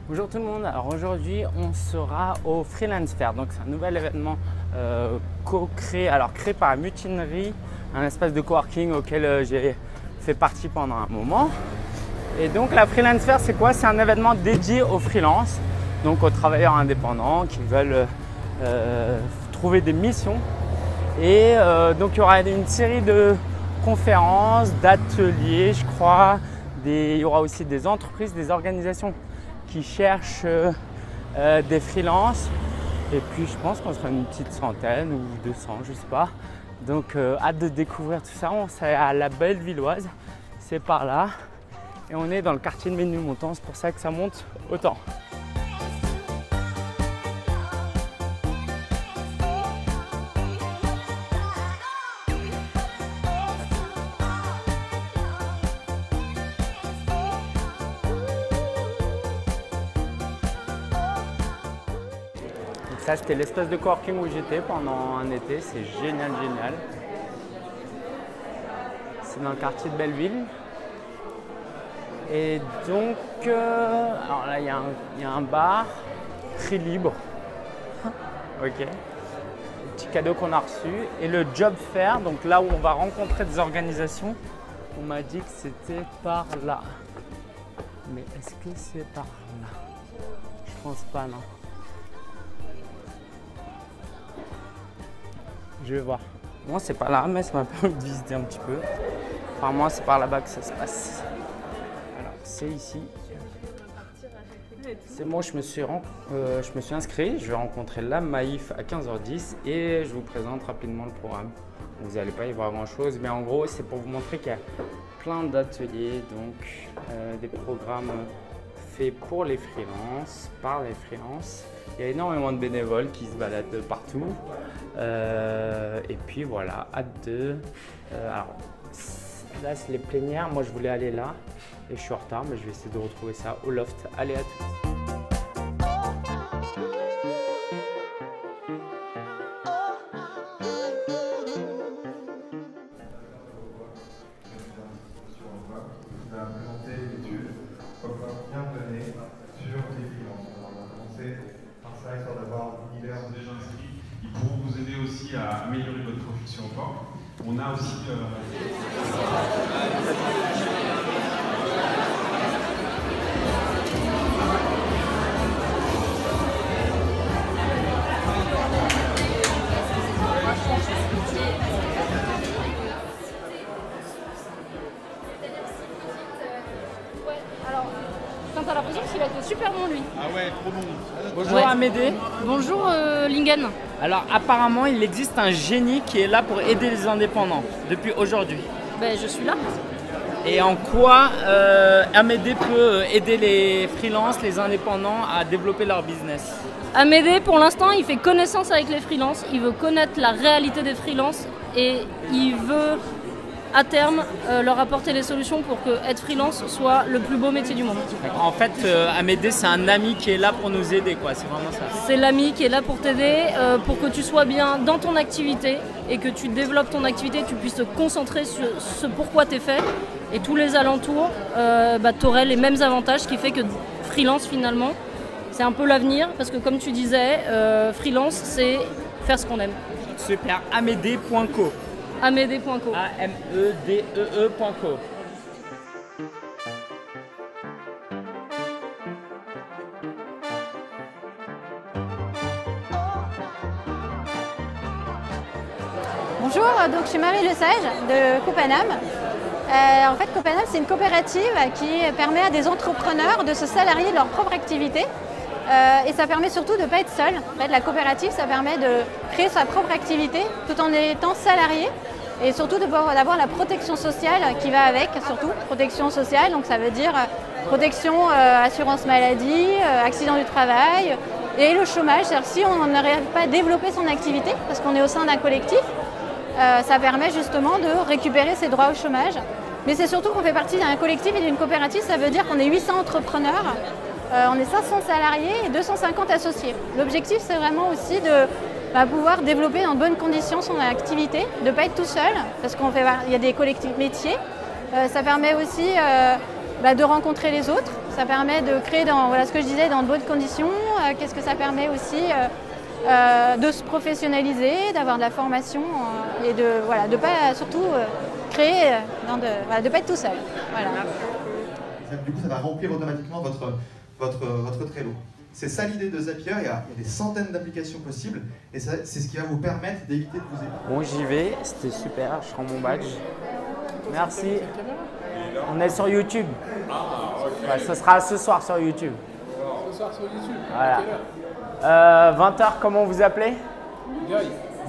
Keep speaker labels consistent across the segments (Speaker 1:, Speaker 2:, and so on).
Speaker 1: Bonjour tout le monde, alors aujourd'hui on sera au Freelance Fair, donc c'est un nouvel événement créé par la Mutinerie, un espace de coworking auquel j'ai fait partie pendant un moment. Et donc la Freelance Fair c'est quoi? C'est un événement dédié aux freelances, donc aux travailleurs indépendants qui veulent trouver des missions. Et donc il y aura une série de conférences, d'ateliers je crois, il y aura aussi des entreprises, des organisations qui cherchent des freelances, et puis je pense qu'on sera une petite centaine ou 200, je sais pas. Donc hâte de découvrir tout ça. On est à la Bellevilloise, c'est par là, et on est dans le quartier de Ménilmontant, c'est pour ça que ça monte autant. Ça, c'était l'espace de coworking où j'étais pendant un été, c'est génial. C'est dans le quartier de Belleville. Et donc, alors là, il y a un bar, prix libre. Ok. Le petit cadeau qu'on a reçu. Et le job fair, donc là où on va rencontrer des organisations, on m'a dit que c'était par là. Mais est-ce que c'est par là? Je pense pas, non. Je vais voir. Moi, c'est pas là, mais ça m'a permis de visiter un petit peu. Apparemment, c'est par là-bas que ça se passe. Alors, c'est ici. C'est moi, je me suis inscrit. Je vais rencontrer la Maïf à 15h10 et je vous présente rapidement le programme. Vous n'allez pas y voir grand-chose, mais en gros, c'est pour vous montrer qu'il y a plein d'ateliers, donc des programmes faits pour les freelances, par les freelances. Il y a énormément de bénévoles qui se baladent partout. Et puis voilà, hâte de... alors, là, c'est les plénières. Moi, je voulais aller là et je suis en retard, mais je vais essayer de retrouver ça au loft. Allez, à tous.
Speaker 2: À améliorer votre profession encore. On a aussi
Speaker 3: alors, quand t'as l'impression qu'il va être super bon lui.
Speaker 2: ah ouais, trop bon.
Speaker 1: Bonjour Amédée.
Speaker 3: Bonjour Lingen.
Speaker 1: Alors apparemment, il existe un génie qui est là pour aider les indépendants depuis aujourd'hui.
Speaker 3: Ben, je suis là.
Speaker 1: Et en quoi Amédée peut aider les freelances, les indépendants à développer leur business?
Speaker 3: Amédée, pour l'instant, il fait connaissance avec les freelances. Il veut connaître la réalité des freelances et il veut à terme leur apporter les solutions pour que être freelance soit le plus beau métier du monde.
Speaker 1: En fait, Amédée, c'est un ami qui est là pour nous aider, quoi. C'est vraiment ça.
Speaker 3: C'est l'ami qui est là pour t'aider, pour que tu sois bien dans ton activité et que tu développes ton activité, tu puisses te concentrer sur ce pourquoi tu es fait. Et tous les alentours, tu aurais les mêmes avantages, ce qui fait que freelance, finalement, c'est un peu l'avenir. Parce que comme tu disais, freelance, c'est faire ce qu'on aime.
Speaker 1: Super, amédée.co.
Speaker 3: Amédée.co.
Speaker 1: A-M-E-D-E-E.co.
Speaker 4: Bonjour, donc je suis Marie Lesage de Copanam. En fait, Copanam, c'est une coopérative qui permet à des entrepreneurs de se salarier de leur propre activité. Et ça permet surtout de ne pas être seul. En fait, la coopérative, ça permet de créer sa propre activité tout en étant salarié. Et surtout d'avoir la protection sociale qui va avec, surtout protection sociale, donc ça veut dire protection, assurance maladie, accident du travail et le chômage. C'est-à-dire si on n'arrive pas à développer son activité, parce qu'on est au sein d'un collectif, ça permet justement de récupérer ses droits au chômage. Mais c'est surtout qu'on fait partie d'un collectif et d'une coopérative, ça veut dire qu'on est 800 entrepreneurs, on est 500 salariés et 250 associés. L'objectif, c'est vraiment aussi de pouvoir développer dans de bonnes conditions son activité, de ne pas être tout seul, parce qu'il y a des collectifs métiers. Ça permet aussi de rencontrer les autres. Ça permet de créer, voilà ce que je disais, dans de bonnes conditions. Qu'est-ce que ça permet aussi de se professionnaliser, d'avoir de la formation et de pas surtout créer, de pas être tout seul. Voilà.
Speaker 5: Du coup, ça va remplir automatiquement votre Trello. C'est ça l'idée de Zapier, il y a des centaines d'applications possibles et c'est ce qui va vous permettre d'éviter de vous épuiser.
Speaker 1: Bon, j'y vais, c'était super, je rends mon badge. Merci. On est sur YouTube. Ouais, ce sera ce soir sur YouTube.
Speaker 6: Ce soir sur YouTube.
Speaker 1: Voilà. 20h, comment vous appelez?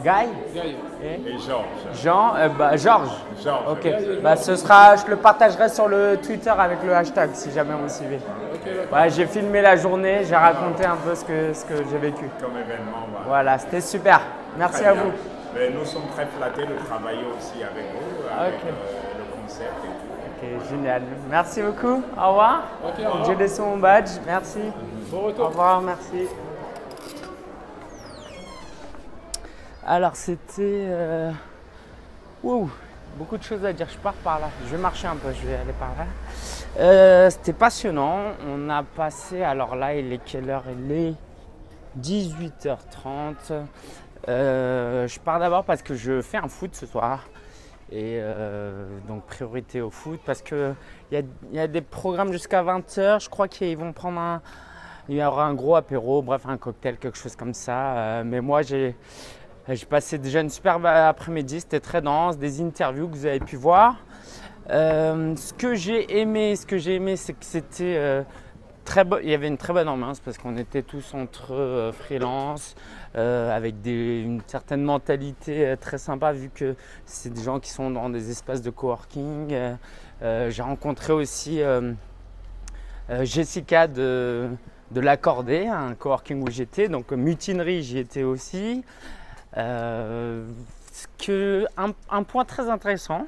Speaker 1: Guy.
Speaker 6: Et Georges.
Speaker 1: Jean, Georges.
Speaker 6: Georges.
Speaker 1: Ok. Je le partagerai sur le Twitter avec le hashtag si jamais vous suivez. Ouais, j'ai filmé la journée, j'ai raconté un peu ce que j'ai vécu.
Speaker 6: Comme événement.
Speaker 1: Voilà, c'était super. Merci à vous.
Speaker 6: Mais nous sommes très flattés de travailler aussi avec vous, avec le concept et tout.
Speaker 1: Ok, génial. Merci beaucoup. Au revoir.
Speaker 6: Okay, au revoir.
Speaker 1: J'ai laissé mon badge. Merci.
Speaker 6: Bon retour.
Speaker 1: Au revoir, merci. Alors, c'était... Wow, beaucoup de choses à dire. Je pars par là. Je vais marcher un peu, je vais aller par là. C'était passionnant. On a passé... Alors là, il est quelle heure? Il est 18h30. Je pars d'abord parce que je fais un foot ce soir. Et donc priorité au foot parce qu'il y a des programmes jusqu'à 20h. Je crois qu'ils vont prendre il y aura un gros apéro, bref un cocktail, quelque chose comme ça. Mais moi j'ai passé déjà une superbe après-midi, c'était très dense, des interviews que vous avez pu voir. Ce que j'ai aimé, c'est que c'était il y avait une très bonne ambiance parce qu'on était tous entre freelance avec une certaine mentalité très sympa vu que c'est des gens qui sont dans des espaces de coworking. J'ai rencontré aussi Jessica de l'Accordé, un coworking où j'étais, donc Mutinerie j'y étais aussi. Un point très intéressant,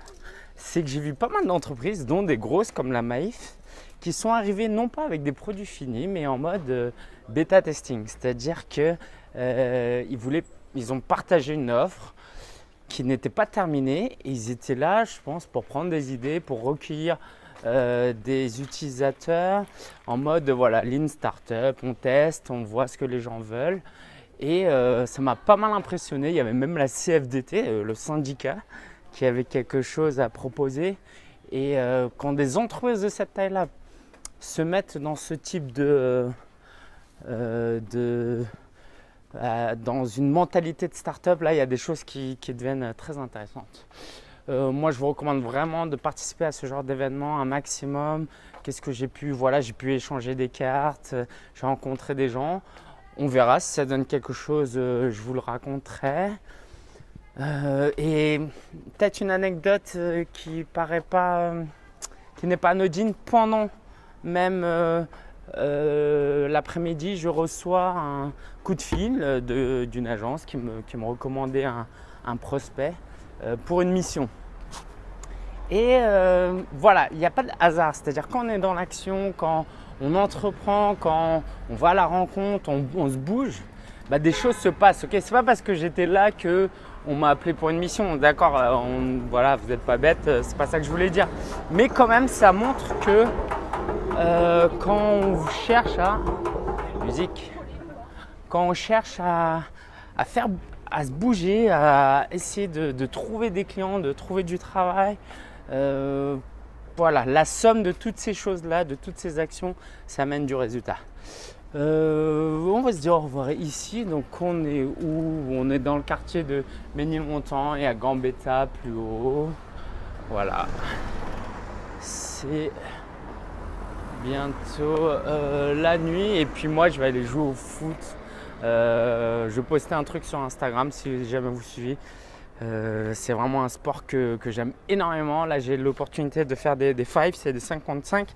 Speaker 1: c'est que j'ai vu pas mal d'entreprises, dont des grosses comme la Maïf, qui sont arrivés non pas avec des produits finis, mais en mode bêta testing. C'est-à-dire qu'ils ont partagé une offre qui n'était pas terminée. Et ils étaient là, je pense, pour prendre des idées, pour recueillir des utilisateurs en mode voilà, lean startup, on teste, on voit ce que les gens veulent. Et ça m'a pas mal impressionné. Il y avait même la CFDT, le syndicat, qui avait quelque chose à proposer. Et quand des entreprises de cette taille-là se mettent dans ce type dans une mentalité de start-up, là, il y a des choses qui deviennent très intéressantes. Moi, je vous recommande vraiment de participer à ce genre d'événement un maximum. Qu'est-ce que j'ai pu… Voilà, j'ai pu échanger des cartes, j'ai rencontré des gens. On verra si ça donne quelque chose, je vous le raconterai. Et peut-être une anecdote qui n'est pas anodine. Pendant même l'après-midi, je reçois un coup de fil d'une agence qui me recommandait un prospect pour une mission. Et voilà, il n'y a pas de hasard. C'est-à-dire quand on est dans l'action, quand on entreprend, quand on va à la rencontre, on se bouge, bah, des choses se passent. Okay, c'est pas parce que j'étais là que on m'a appelé pour une mission. D'accord, voilà, vous n'êtes pas bête, c'est pas ça que je voulais dire. Mais quand même, ça montre que quand on cherche quand on cherche à se bouger, à essayer de trouver des clients, de trouver du travail. Voilà, la somme de toutes ces choses-là, de toutes ces actions, ça amène du résultat. On va se dire au revoir ici. Donc on est où? On est dans le quartier de Ménilmontant et à Gambetta plus haut. Voilà. C'est bientôt la nuit et puis moi je vais aller jouer au foot. Je vais poster un truc sur Instagram si jamais vous suivez. C'est vraiment un sport que j'aime énormément. Là j'ai l'opportunité de faire des 5, c'est des 55.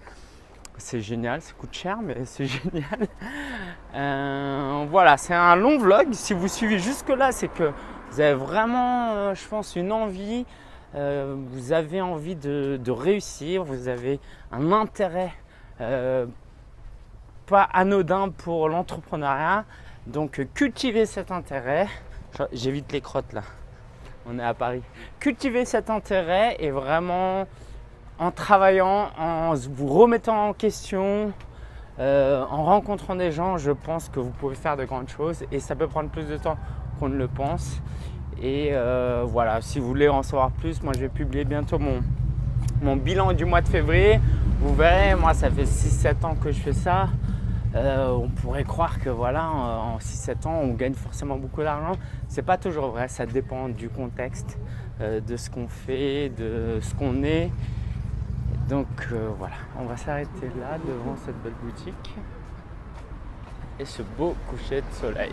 Speaker 1: C'est génial, ça coûte cher mais c'est génial. Voilà, c'est un long vlog. Si vous suivez jusque là, c'est que vous avez vraiment, je pense, une envie. Vous avez envie de réussir, vous avez un intérêt pas anodin pour l'entrepreneuriat. Donc cultivez cet intérêt. J'évite les crottes là. On est à Paris. Cultivez cet intérêt et vraiment en travaillant, en vous remettant en question, En rencontrant des gens, je pense que vous pouvez faire de grandes choses et ça peut prendre plus de temps qu'on ne le pense. Et voilà, si vous voulez en savoir plus, moi je vais publier bientôt mon bilan du mois de février. Vous verrez, moi ça fait 6-7 ans que je fais ça. On pourrait croire que voilà, en 6-7 ans, on gagne forcément beaucoup d'argent. C'est pas toujours vrai, ça dépend du contexte, de ce qu'on fait, de ce qu'on est. Donc voilà, on va s'arrêter là devant cette belle boutique et ce beau coucher de soleil.